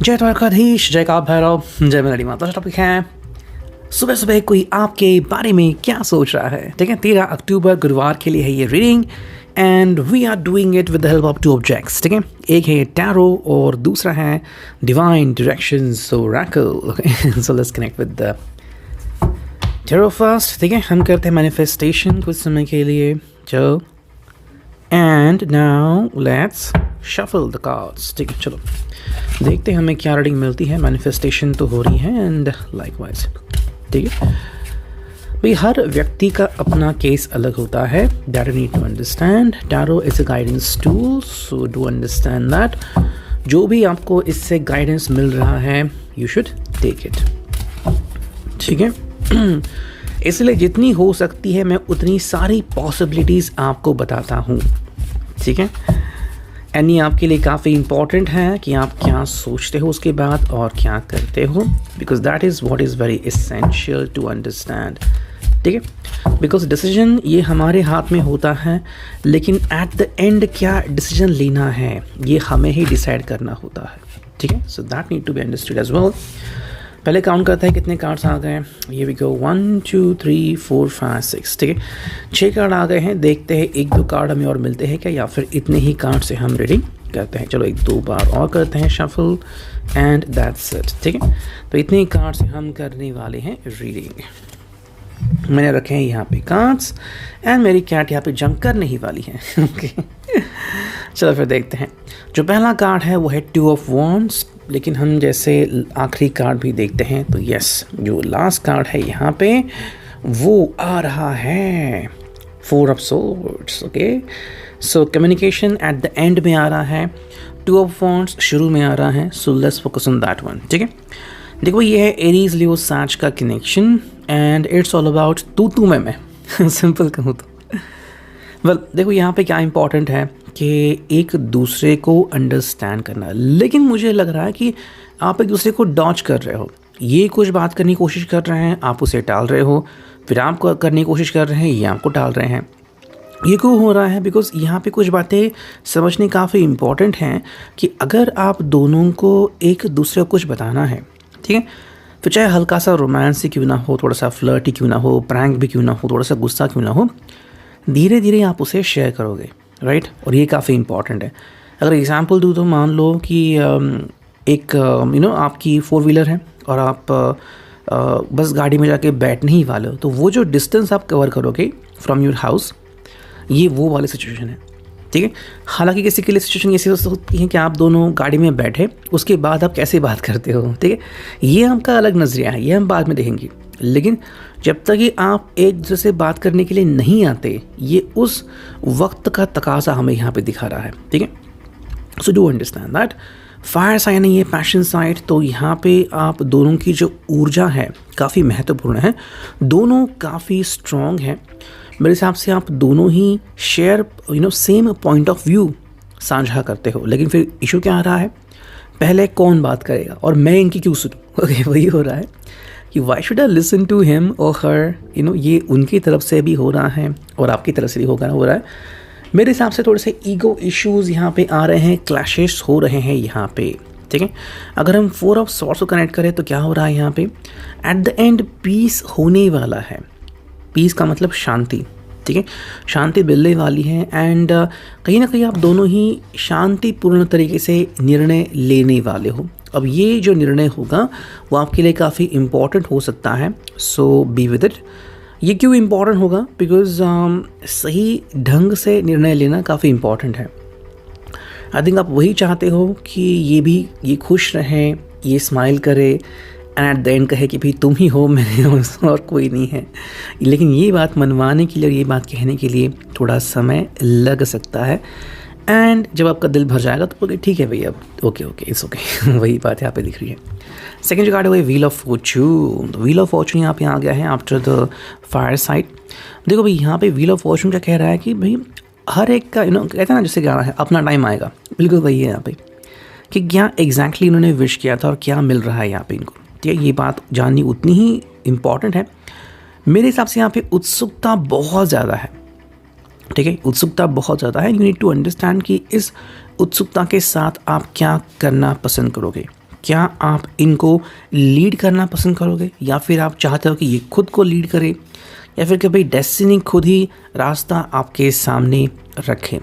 जय द्वारकाधीश, जय काल भैरव, जय मेलडी माता। टॉपिक है सुबह सुबह कोई आपके बारे में क्या सोच रहा है। ठीक है, 13 अक्टूबर गुरुवार के लिए है ये reading and we are doing it with the help of 2 objects. ठीक है, एक है टैरो और दूसरा है divine directions oracle. So let's connect with the tarot first. ठीक है, हम करते हैं मैनिफेस्टेशन कुछ समय के लिए। चलो and now let's shuffle the cards. ठीक है, चलो देखते हैं हमें क्या रीडिंग मिलती है। मैनिफेस्टेशन तो हो रही है एंड लाइकवाइज। ठीक है भाई, हर व्यक्ति का अपना केस अलग होता है। That you need to understand. Tarot is a guidance tool, so do understand that. जो भी आपको इससे गाइडेंस मिल रहा है यू शुड टेक इट। ठीक है, इसलिए जितनी हो सकती है मैं उतनी सारी पॉसिबिलिटीज़ आपको बताता हूँ। ठीक है, एंड ये आपके लिए काफ़ी इंपॉर्टेंट है कि आप क्या सोचते हो उसके बाद और क्या करते हो, because that is what is very essential to understand. ठीक है, बिकॉज डिसीजन ये हमारे हाथ में होता है, लेकिन एट द एंड क्या डिसीजन लेना है ये हमें ही डिसाइड करना होता है। ठीक है, so that need to be understood as well. पहले काउंट करते हैं कितने कार्ड्स आ गए। ये भी गो 1 2 3 4 5 6। ठीक है, 6 कार्ड आ गए हैं। देखते हैं 1-2 कार्ड हमें और मिलते हैं क्या, या फिर इतने ही कार्ड से हम रीडिंग करते हैं। चलो 1-2 बार और करते हैं शफल एंड दैट्स इट। ठीक है, तो इतने ही कार्ड से हम करने वाले हैं रीडिंग। मैंने रखे हैं यहाँ पे कार्ड्स एंड मेरी कैट यहाँ पे जंप करने ही वाली है। ओके चलो फिर देखते हैं। जो पहला कार्ड है वो है 2 ऑफ वॉन्ड्स, लेकिन हम जैसे आखिरी कार्ड भी देखते हैं तो यस, जो लास्ट कार्ड है यहाँ पे वो आ रहा है 4 of swords. Okay, so communication at the end में आ रहा है, 2 ऑफ वॉन्ड्स शुरू में आ रहा है। So let's focus on that one. ठीक है, देखो ये है एरीज लियो सैज का connection and it's all about तू मैं सिंपल कहूँ तो वेल देखो यहाँ पे क्या इंपॉर्टेंट है कि एक दूसरे को अंडरस्टैंड करना। लेकिन मुझे लग रहा है कि आप एक दूसरे को डॉच कर रहे हो। ये कुछ बात करने की कोशिश कर रहे हैं, आप उसे टाल रहे हो, फिर आप करने की कोशिश कर रहे हैं, ये आपको टाल रहे हैं। ये क्यों हो रहा है? बिकॉज यहाँ पे कुछ बातें समझनी काफ़ी इम्पॉर्टेंट हैं कि अगर आप दोनों को एक दूसरे को कुछ बताना है, ठीक है, फिर चाहे हल्का सा रोमांस ही क्यों ना हो, थोड़ा सा फ्लर्ट ही क्यों ना हो, प्रैंक भी क्यों ना हो, थोड़ा सा गुस्सा क्यों ना हो, धीरे धीरे आप उसे शेयर करोगे, राइट। और ये काफ़ी इंपॉर्टेंट है। अगर एग्जांपल दूँ तो मान लो कि एक आपकी 4 व्हीलर है और आप बस गाड़ी में जाके बैठने ही वाले हो, तो वो जो डिस्टेंस आप कवर करोगे फ्रॉम योर हाउस, ये वो वाली सिचुएशन है। ठीक है, हालांकि किसी के लिए सिचुएशन ऐसी हो सकती है कि आप दोनों गाड़ी में बैठे, उसके बाद आप कैसे बात करते हो, ठीक है, ये आपका अलग नज़रिया है, ये हम बाद में देखेंगे। लेकिन जब तक कि आप एक दूसरे से बात करने के लिए नहीं आते, ये उस वक्त का तकाजा हमें यहाँ पे दिखा रहा है। ठीक है, so do understand that. Fire sign है ये, पैशन साइड, तो यहाँ पे आप दोनों की जो ऊर्जा है काफ़ी महत्वपूर्ण है, दोनों काफ़ी स्ट्रॉन्ग है। मेरे हिसाब से आप दोनों ही share same point of view साझा करते हो, लेकिन फिर इशू क्या आ रहा है, पहले कौन बात करेगा और मैं इनकी क्यों सुनूं। ओके, वही हो रहा है कि why should I listen to him और हर, ये उनकी तरफ से भी हो रहा है और आपकी तरफ से भी हो रहा है। मेरे हिसाब से थोड़े से ईगो इश्यूज़ यहाँ पे आ रहे हैं, क्लैशेस हो रहे हैं यहाँ पे। ठीक है, अगर हम 4 ऑफ सॉर्ड्स को कनेक्ट करें तो क्या हो रहा है यहाँ पे, एट द एंड पीस होने वाला है। पीस का मतलब शांति, ठीक है, शांति मिलने वाली है एंड कहीं ना कहीं आप दोनों ही शांतिपूर्ण तरीके से निर्णय लेने वाले हो। अब ये जो निर्णय होगा वो आपके लिए काफ़ी इम्पॉर्टेंट हो सकता है, सो बी विद इट। ये क्यों इम्पॉर्टेंट होगा, बिकॉज सही ढंग से निर्णय लेना काफ़ी इम्पॉर्टेंट है। आई थिंक आप वही चाहते हो कि ये खुश रहें, ये स्माइल करे एंड एट द एंड कहे कि भाई तुम ही हो, मेरे और कोई नहीं है। लेकिन ये बात मनवाने के लिए और ये बात कहने के लिए थोड़ा समय लग सकता है एंड जब आपका दिल भर जाएगा तो ओके ठीक है भैया, ओके इट्स ओके। वही बात यहाँ पे दिख रही है। सेकंड जो कार्ड है वो wheel of Fortune. Wheel of Fortune यहाँ पे आ गया है आफ्टर द फायर साइड। देखो भाई, यहाँ पे व्हील ऑफ फॉर्चून क्या कह रहा है कि भाई हर एक का कहते हैं ना, जैसे गाना है अपना टाइम आएगा, बिल्कुल वही है यहाँ पे कि क्या एग्जैक्टली इन्होंने विश किया था और क्या मिल रहा है यहाँ पे इनको। ठीक है, ये बात जाननी उतनी ही इम्पॉर्टेंट है। मेरे हिसाब से यहाँ पे उत्सुकता बहुत ज़्यादा है। ठीक है, उत्सुकता बहुत ज़्यादा है। यू नीड टू अंडरस्टैंड कि इस उत्सुकता के साथ आप क्या करना पसंद करोगे। क्या आप इनको लीड करना पसंद करोगे, या फिर आप चाहते हो कि ये खुद को लीड करे, या फिर कि भाई डेस्टिनी खुद ही रास्ता आपके सामने रखे,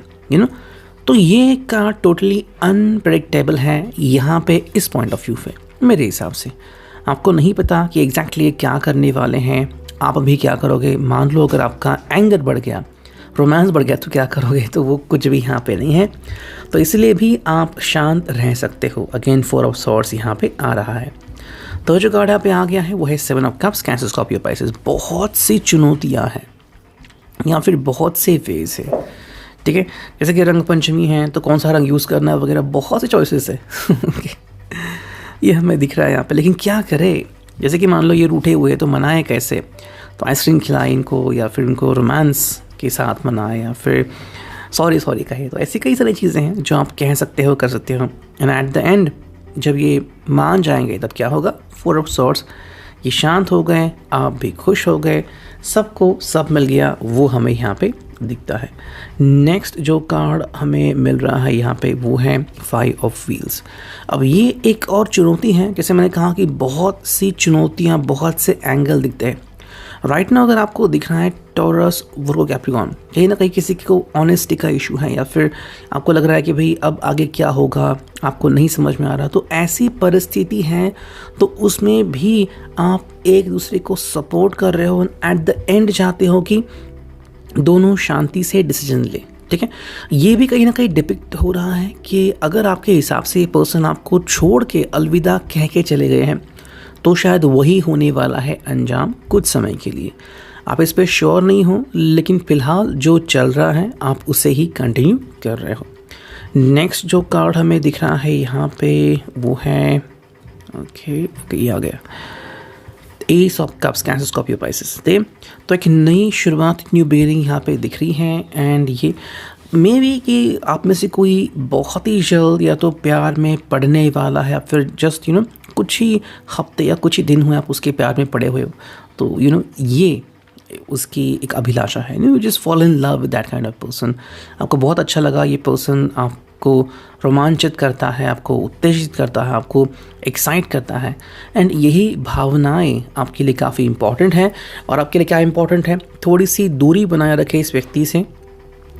तो ये कार्ड टोटली अनप्रेडिक्टेबल है यहाँ पे इस पॉइंट ऑफ व्यू पे। मेरे हिसाब से आपको नहीं पता कि एग्जैक्टली क्या करने वाले हैं, आप अभी क्या करोगे। मान लो अगर आपका एंगर बढ़ गया, रोमांस बढ़ गया, तो क्या करोगे, तो वो कुछ भी यहाँ पे नहीं है। तो इसलिए भी आप शांत रह सकते हो। अगेन 4 ऑफ सॉर्ड्स यहाँ पे आ रहा है। तो जो कार्ड यहाँ पे आ गया है वो है 7 of cups, cancer, Scorpio, Pisces. बहुत सी चुनौतियाँ हैं या फिर बहुत से फेज है, ठीक है। जैसे कि रंग पंचमी है तो कौन सा रंग यूज़ करना है वगैरह, बहुत से चॉइसेस है ये हमें दिख रहा है यहाँ पे। लेकिन क्या करें, जैसे कि मान लो ये रूठे हुए तो मनाए कैसे, तो आइसक्रीम खिलाए इनको, या फिर इनको रोमांस के साथ मनाए, या फिर सॉरी कहे। तो ऐसी कई सारी चीज़ें हैं जो आप कह सकते हो, कर सकते हो। एंड एट द एंड जब ये मान जाएंगे तब क्या होगा, 4 ऑफ सॉर्ड्स, ये शांत हो गए, आप भी खुश हो गए, सबको सब मिल गया, वो हमें यहाँ पे दिखता है। नेक्स्ट जो कार्ड हमें मिल रहा है यहाँ पे वो है 5 ऑफ व्हील्स। अब ये एक और चुनौती है, जैसे मैंने कहा कि बहुत सी चुनौतियाँ, बहुत से एंगल दिखते हैं। राइट नाउ अगर आपको दिख रहा है टॉरस, वर्गो, कैप्रिकॉर्न, कहीं ना कहीं किसी को ऑनेस्टी का इशू है, या फिर आपको लग रहा है कि भाई अब आगे क्या होगा आपको नहीं समझ में आ रहा, तो ऐसी परिस्थिति है तो उसमें भी आप एक दूसरे को सपोर्ट कर रहे हो। एट द एंड चाहते हो कि दोनों शांति से डिसीजन ले, ठीक है। ये भी कहीं ना कहीं डिपिक्ट हो रहा है कि अगर आपके हिसाब से ये पर्सन आपको छोड़ के अलविदा कह के चले गए हैं तो शायद वही होने वाला है अंजाम कुछ समय के लिए। आप इस पे श्योर नहीं हो, लेकिन फ़िलहाल जो चल रहा है आप उसे ही कंटिन्यू कर रहे हो। नेक्स्ट जो कार्ड हमें दिख रहा है यहाँ पे वो है ओके ये आ गया, S of cups, cancer, Scorpio, Pisces. तो एक नई शुरुआत, न्यू बिगिनिंग यहाँ पे दिख रही है। एंड ये मे बी कि आप में से कोई बहुत ही जल्द या तो प्यार में पड़ने वाला है, या फिर जस्ट कुछ ही हफ्ते या कुछ ही दिन हुए आप उसके प्यार में पड़े हुए हो, तो ये उसकी एक अभिलाषा है। You just fall in love with that kind of person. आपको बहुत अच्छा लगा, ये पर्सन आपको रोमांचित करता है, आपको उत्तेजित करता है, आपको एक्साइट करता है। एंड यही भावनाएं आपके लिए काफ़ी इंपॉर्टेंट है। और आपके लिए क्या इंपॉर्टेंट है, थोड़ी सी दूरी बनाए रखें इस व्यक्ति से,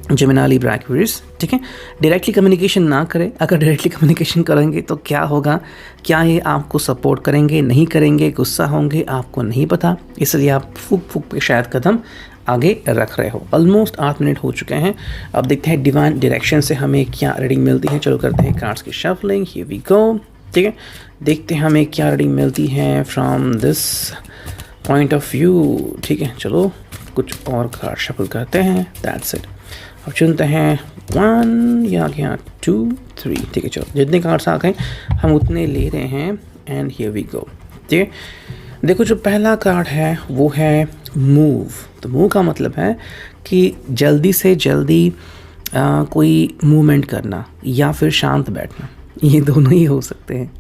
जेमिनी, लिब्रा, एक्वेरियस, ठीक है। डायरेक्टली कम्युनिकेशन ना करें। अगर डायरेक्टली कम्युनिकेशन करेंगे तो क्या होगा, क्या ये आपको सपोर्ट करेंगे, नहीं करेंगे, गुस्सा होंगे, आपको नहीं पता। इसलिए आप फूक फूक पे शायद कदम आगे रख रहे हो। ऑलमोस्ट 8 मिनट हो चुके हैं। अब देखते हैं डिवाइन डायरेक्शन से हमें क्या रीडिंग मिलती है। चलो करते हैं कार्ड्स की शफलिंग, हियर वी गो, ठीक है। देखते हैं हमें क्या रीडिंग मिलती है from this point of view, ठीक है। चलो कुछ और कार्ड शफल करते हैं, दैट्स इट। अब चुनते हैं 1 या 2 3, ठीक है। चलो जितने कार्ड्स आ गए हम उतने ले रहे हैं। एंड हियर वी गो, ठीक है। देखो जो पहला कार्ड है वो है मूव। तो मूव का मतलब है कि जल्दी से जल्दी कोई मूवमेंट करना या फिर शांत बैठना, ये दोनों ही हो सकते हैं।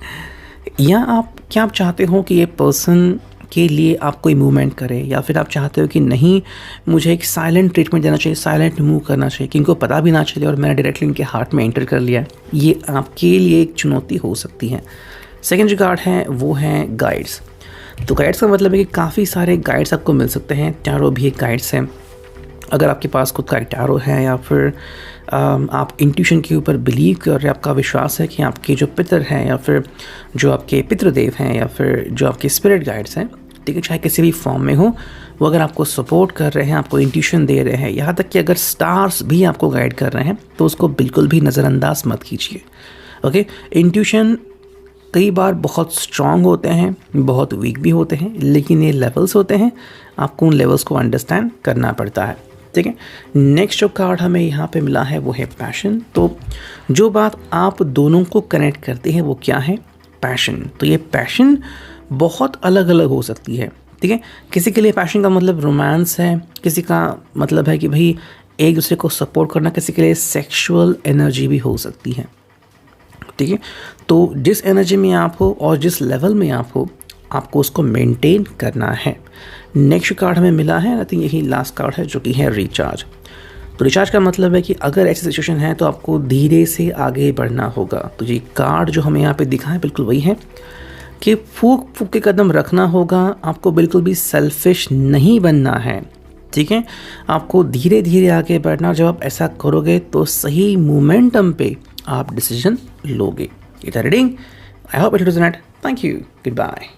या आप चाहते हो कि ये पर्सन के लिए आप कोई मूवमेंट करे, या फिर आप चाहते हो कि नहीं मुझे एक साइलेंट ट्रीटमेंट देना चाहिए, साइलेंट मूव करना चाहिए कि इनको पता भी ना चले और मैंने डायरेक्टली इनके हार्ट में एंटर कर लिया। ये आपके लिए एक चुनौती हो सकती है। सेकेंड जो कार्ड है वो है गाइड्स। तो गाइड्स का मतलब है कि काफ़ी सारे गाइड्स आपको मिल सकते हैं। टैरो भी एक गाइड्स है। अगर आपके पास खुद का एक टैरो है, या फिर आप इंट्यूशन के ऊपर बिलीव कर रहे हैं, आपका विश्वास है कि आपके जो पितर हैं, या फिर जो आपके पितृदेव हैं, या फिर जो आपके स्पिरिट गाइड्स हैं, ठीक है, चाहे किसी भी फॉर्म में हो, वो अगर आपको सपोर्ट कर रहे हैं, आपको इंट्यूशन दे रहे हैं, यहाँ तक कि अगर स्टार्स भी आपको गाइड कर रहे हैं, तो उसको बिल्कुल भी नज़रअंदाज मत कीजिए। ओके, इंट्यूशन कई बार बहुत स्ट्रॉन्ग होते हैं, बहुत वीक भी होते हैं, लेकिन ये लेवल्स होते हैं, आपको उन लेवल्स को अंडरस्टैंड करना पड़ता है, ठीक है। नेक्स्ट जो कार्ड हमें यहाँ पे मिला है वो है पैशन। तो जो बात आप दोनों को कनेक्ट करती है वो क्या है, पैशन। तो ये पैशन बहुत अलग अलग हो सकती है, ठीक है। किसी के लिए पैशन का मतलब रोमांस है, किसी का मतलब है कि भाई एक दूसरे को सपोर्ट करना, किसी के लिए सेक्सुअल एनर्जी भी हो सकती है, ठीक है। तो जिस एनर्जी में आप हो और जिस लेवल में आप हो, आपको उसको मेंटेन करना है। नेक्स्ट कार्ड हमें मिला है, आई थिंक यही लास्ट कार्ड है, जो कि है रिचार्ज। तो रिचार्ज का मतलब है कि अगर ऐसी सिचुएशन है तो आपको धीरे से आगे बढ़ना होगा। तो ये कार्ड जो हमें यहाँ पे दिखा है बिल्कुल वही है कि फूक फूक के कदम रखना होगा, आपको बिल्कुल भी सेल्फिश नहीं बनना है, ठीक है। आपको धीरे धीरे आगे बढ़ना, जब आप ऐसा करोगे तो सही मोमेंटम पे आप डिसीजन लोगे। ये था reading. I hope it was neat. Thank you, good bye.